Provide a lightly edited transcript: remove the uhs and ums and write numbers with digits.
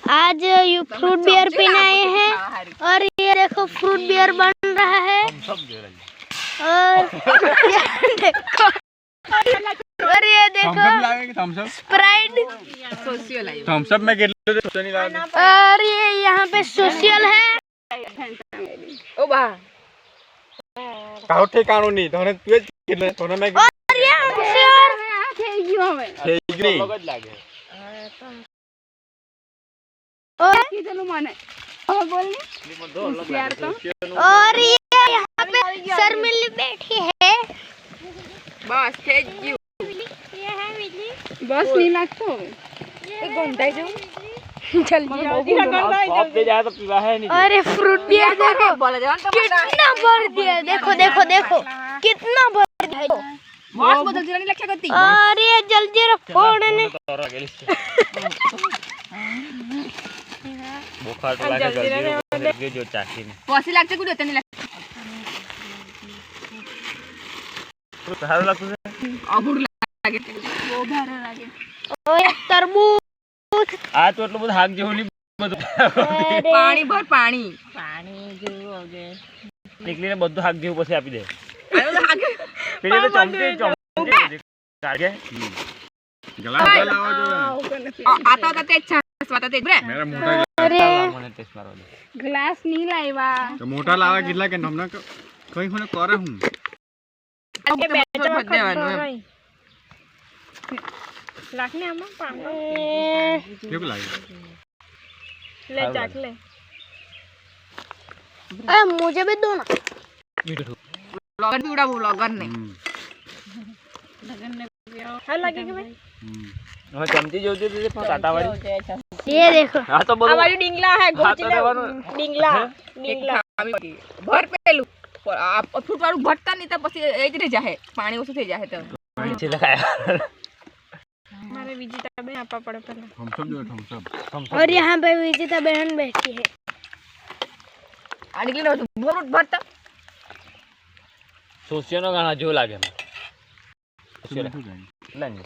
आज ये fruit beer पीने आए हैं और ये देखो फ्रूट बियर बन रहा है और ये देखो स्प्राइट थम्स अप में और ये यहाँ पे सोशल है। ओ बा काहो ठेकाणो नहीं तोने तुए कितने तोने में और ये श्योर ठेकनी और ये यहाँ पे शर्मिली बैठी है। बस थैंक यू बस नहीं लगता एक घंटा जाओ आप दे जाए तो पीवा है नहीं। अरे फ्रूट बियर देखो कितना भर दिया, देखो देखो देखो कितना भर दिया। बस बोतल जरा नहीं लक्ष्य करती और ये जल्दी फोड़ने बुखार तो लागे जल्दी जो चाची ने पसी लागते कुछ होते नहीं लगता तो हारो लागतो अबुर लागे वो भारे लागे और तरबूज आ तो એટલું બધું હાક જેવું નહીં બધું पानी भर पानी નીકળીને બધું હાક જેવું પછી આપી દે आयो लागे પેલે તો ચમચી કાઢે ગલા લાવો જો आता आता ते छास वाता ते रे मेरा मोटा अरे મને ટેસ્ટ મારવા દે ग्लास नहीं लाइवा તો મોટા લાવા કેટલા કે હમણાં કઈ મને કરે હું ओके बेटा देवानो लागने आमा पानी કેવું લાગે ले चाक ले मुझे भी दो ना। ब्लॉगर भी उड़ा ब्लॉगर ने हां लगे के भाई હવે ચમચી જોજો તે કાટા વાળી ये देखो હા તો બધું हमारी डिंगला है गोची तो रहવાનું डिंगला डिंगला भर पेलू आप फूट वाળું ભટતા નહીં તો પછી એ જ રહી જાહે પાણી ઓછું થઈ જાહે તો નીચે લગાયા મારે વિજિતા બેન આપવા પડે પહેલા થમ્સ અપ જો થમ્સ અપ और यहाँ पे विजिता बहन बैठी है। આ નીકળી નો ભરૂટ ભરતા સોશિયનો ગાણા જો લાગે મને સોશિયલ લાગે